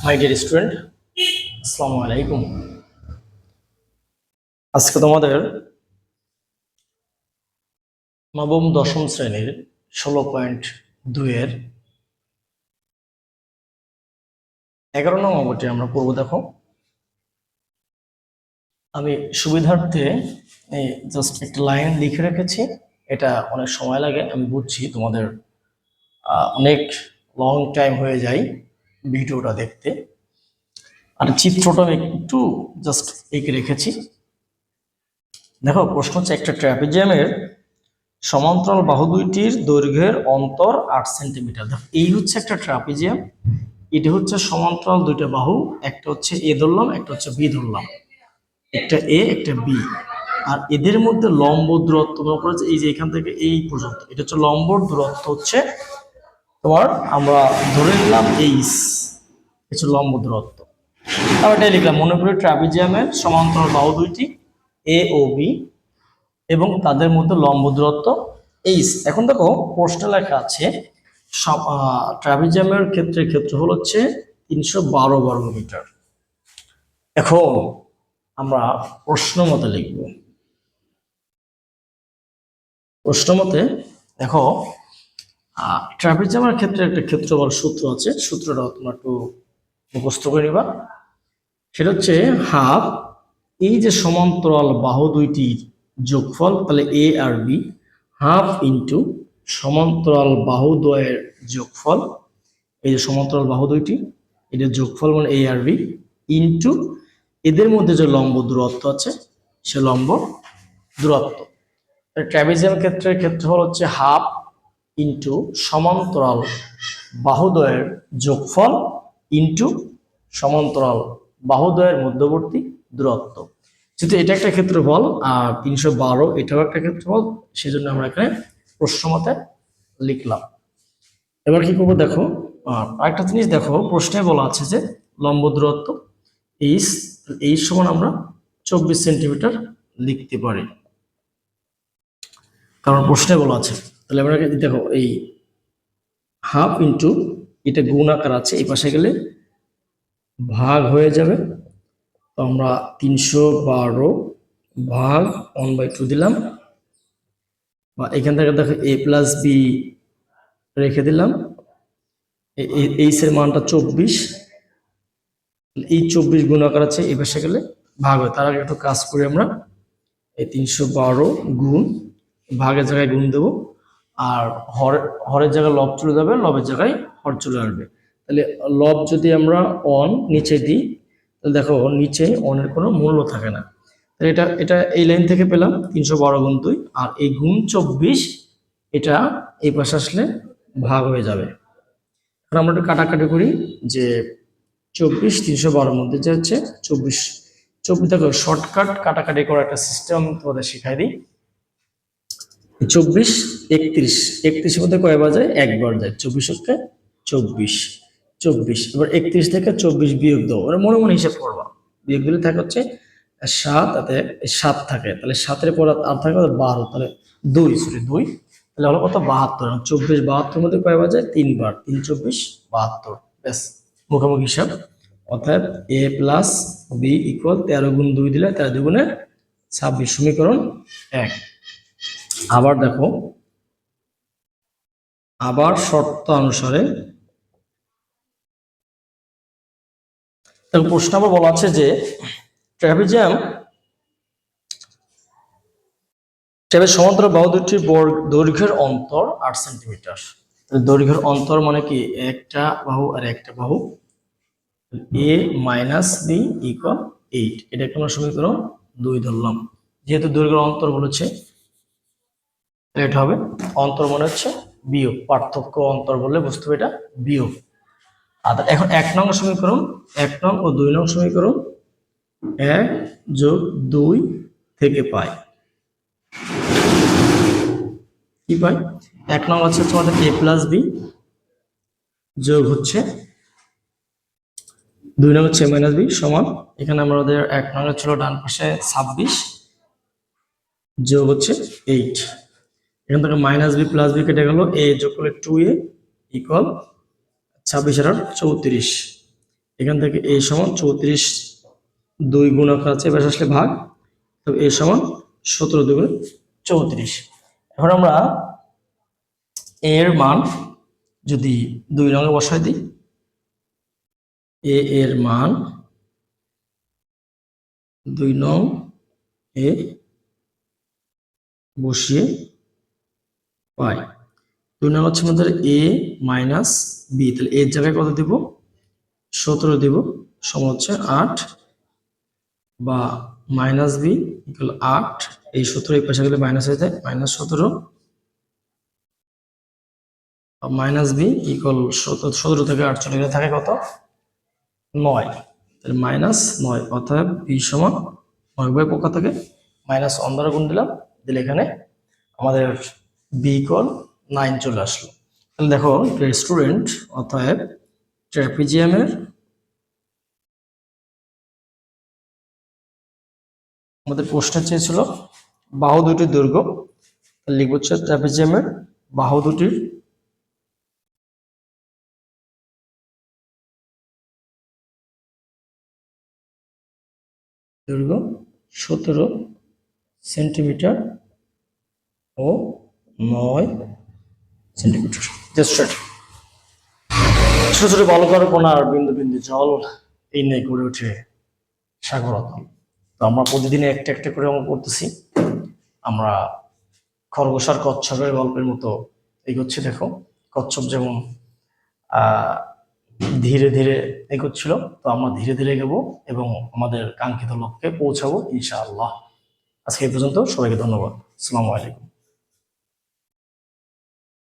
My dear student, আসসালামু আলাইকুম। আজকে তোমাদের নবম দশম শ্রেণীর 16.2-এর 11 নং অঙ্কটি আমরা পড়ব। দেখো, আমি সুবিধার্থে এই জাস্ট একটা লাইন লিখে রেখেছি। এটা অনেক সময় লাগে, আমি বুঝছি, তোমাদের অনেক লং টাইম হয়ে যায় ভিডিওটা দেখতে। আর চিত্রটা আমি একটু জাস্ট এঁকে রেখেছি। দেখো, প্রশ্ন হচ্ছে একটা ট্র্যাপিজিয়ামের সমান্তরাল বাহু দুইটির দৈর্ঘ্যের অন্তর 8 সেন্টিমিটার। দেখো, এই হচ্ছে একটা ট্রাপিজিয়াম, এটা হচ্ছে সমান্তরাল দুইটা বাহু, একটা হচ্ছে এ ধরলাম, একটা হচ্ছে বি ধরলাম, একটা এ একটা বি, আর এদের মধ্যে লম্ব দূরত্ব মনে করো এই যে এখান থেকে এই পর্যন্ত, এটা হচ্ছে লম্ব দূরত্ব হচ্ছে তোমার, আমরা ধরে নিলাম এইচ, হচ্ছে লম্ব দূরত্ব। তারপর এটাই লিখলাম, মনে করি ট্রাপিজিয়ামের সমান্তরাল বাহু দুইটি এ ও বি এবং তাদের মধ্যে লম্ব দূরত্ব এইচ। এখন দেখো, প্রশ্নে লেখা আছে ট্রাপিজিয়ামের ক্ষেত্রফল হচ্ছে 312 বর্গমিটার। এখন আমরা প্রশ্ন মতে লিখব। প্রশ্ন মতে দেখো, ট্রাপিজিয়ামের ক্ষেত্রে একটা ক্ষেত্রফল সূত্র আছে, সূত্রটা তোমরা একটু মুখস্থ করে নিবা। সেটা হচ্ছে হাফ এই যে সমান্তরাল বাহু দুইটির যোগফল, তাহলে এ আর বি, হাফ ইন্টু সমান্তরাল বাহু দ্বয়ের যোগফল, এই যে সমান্তরাল বাহু দুইটি এদের যোগফল মানে এ আর বি, ইন্টু এদের মধ্যে যে লম্ব দূরত্ব আছে সে লম্ব দূরত্ব। ট্রাপিজিয়াম ক্ষেত্রের ক্ষেত্রফল হচ্ছে হাফ ইন্টু সমান্তরাল বাহুদ্বয়ের যোগফল ইন্টু সমান্তরাল বাহুদ্বয়ের মধ্যবর্তী দূরত্ব। যেহেতু এটা একটা ক্ষেত্রফল আর 312 এটাও একটা ক্ষেত্রফল, সেজন্য আমরা এখানে প্রশ্ন মতে লিখলাম। এবার কি করবো দেখো, আরেকটা জিনিস দেখো, প্রশ্নে বলা আছে যে লম্ব দূরত্ব এই সমান আমরা 24 সেন্টিমিটার লিখতে পারি, কারণ প্রশ্নে বলা আছে। তাহলে আমরা দেখো, এই হাফ ইন্টু এটা গুণ আকার আছে, এই পাশে গেলে ভাগ হয়ে যাবে। তো আমরা 312 ভাগ 1/2 দিলাম, বা এখান থেকে দেখো a প্লাস বি রেখে দিলাম, এইচ এর মানটা 24, এই 24 গুণ আকার আছে, এই পাশে গেলে ভাগ হয়। তার আগে একটু কাজ করি আমরা, এই 312 গুণ ভাগের জায়গায় গুণ দেবো, আর হরের জায়গায় লব চলে যাবে, লবের জায়গায় হর চলে আসবে। তাহলে লব যদি আমরা অন নিচে দিই, তাহলে দেখো নিচে অনের কোনো মূল্য থাকে না। তাহলে এটা এই লাইন থেকে পেলাম 312 গুণ 2, আর এই গুণ 24 এটা এই পাশে আসলে ভাগ হয়ে যাবে। এখন আমরা একটু কাটাকাটি করি, যে 24 312 মধ্যে যে হচ্ছে 24 দেখো, শর্টকাট কাটাকাটি করার একটা সিস্টেম তোমাদের শিখাই দিই। 24 31, 31 মধ্যে কয়বার যায়? একবার যায়। 24 হচ্ছে 24, এবার 31 থেকে 24 বিয়োগ দাও, ওরা মনে মনে হিসাব করবা, বিয়োগ দিলে থাকে হচ্ছে 7, তাতে 7 থাকে, তাহলে 7-এর পর আর থাকে 12, তাহলে 2, তাহলে হলো কত? 72। 24 72 মধ্যে কয়বার যায়? 3 বার, 3 24 72, ব্যাস মুখোমুখি হিসাব। অর্থাৎ a প্লাস বি ইকুয়াল 13 গুণ 2 দিলে 13 দুগুণে 26, সমীকরণ 1। আবার দেখো, আবার শর্ত অনুসারে প্রশ্ন আবার বলা আছে যে ট্র্যাপিজিয়ামের সমান্তরাল বাহু দুটির দৈর্ঘ্যের অন্তর 8 সেন্টিমিটার। দৈর্ঘ্যের অন্তর মানে কি? একটা বাহু আর একটা বাহু, a মাইনাস বি ইকুয়াল 8, এটা কোনো সমীকরণ 2 ধরলাম। যেহেতু দৈর্ঘ্যের অন্তর বলেছে, এটা হবে অন্তর মানে হচ্ছে বিয়োগ, পার্থক্য অন্তর বললে বুঝতে হবে এটা বিয়োগ। আর এখন 1 নং সমীকরণ, 1 নং ও 2 নং সমীকরণ 1 যোগ 2 থেকে পাই কি পাই? 1 নং হচ্ছে তোমাদের a প্লাস বি যোগ হচ্ছে 2 নং হচ্ছে মাইনাস বি সমান, এখানে আমাদের 1 নং ছিল ডান পাশে 26 যোগ হচ্ছে 8, এখান থেকে মাইনাস বি প্লাস বি কেটে গেল, a যোগ করলে 2a ইকুয়াল 26 আর 34, এখান থেকে a সমান 34, 2 গুণাকার আছে এবার আসলে ভাগ, তবে a সমান 17 2 34। এখন আমরা এর মান যদি 2 নং এ বসাই দিই, এর মান 2 নং এ বসিয়ে পাই। 2 নং হচ্ছে আমাদের a মাইনাস b, তাহলে এর জায়গায় কত দিব? 17 দিব, সমান হচ্ছে 8 বা মাইনাস b ইকুয়াল 8। এই 17 এই পাশে গেলে মাইনাস হয়ে যায়, মাইনাস 17 মাইনাস বি ইকুয়াল 17 থেকে 8 চলে গেলে থাকে কত? 9। তাহলে -9, অর্থাৎ বি সমান 9 পক্ষ থেকে -1 দ্বারা গুণ দিলাম, দিলে এখানে আমাদের বি ইকুয়াল 9 চলে আসলো। তাহলে দেখো স্টুডেন্ট, অর্থাৎ ট্রাপিজিয়ামের আমাদের প্রশ্ন চেয়েছিল বাহু দুটির দৈর্ঘ্য, লিখব হচ্ছে ট্রাপিজিয়ামের বাহু দুটির দৈর্ঘ্য 17 সেন্টিমিটার ও 9 সেন্টিমিটার। জাস্ট ছোট ছোট বলকার কোণার বিন্দু বিন্দু জল এই নিয়ে গড়ে ওঠে সাগর অতল। তো আমরা প্রতিদিনে একটা একটা করে অঙ্ক করতেছি, আমরা খরগোশ আর কচ্ছপের গল্পের মতো এগোচ্ছি। দেখো কচ্ছপ যেমন ধীরে ধীরে এগোচ্ছিল, তো আমরা ধীরে ধীরে এগোবো এবং আমাদের কাঙ্ক্ষিত লক্ষ্যে পৌঁছাবো ইনশাআল্লাহ। আজকে এই পর্যন্ত, সবাইকে ধন্যবাদ। আসসালামু আলাইকুম।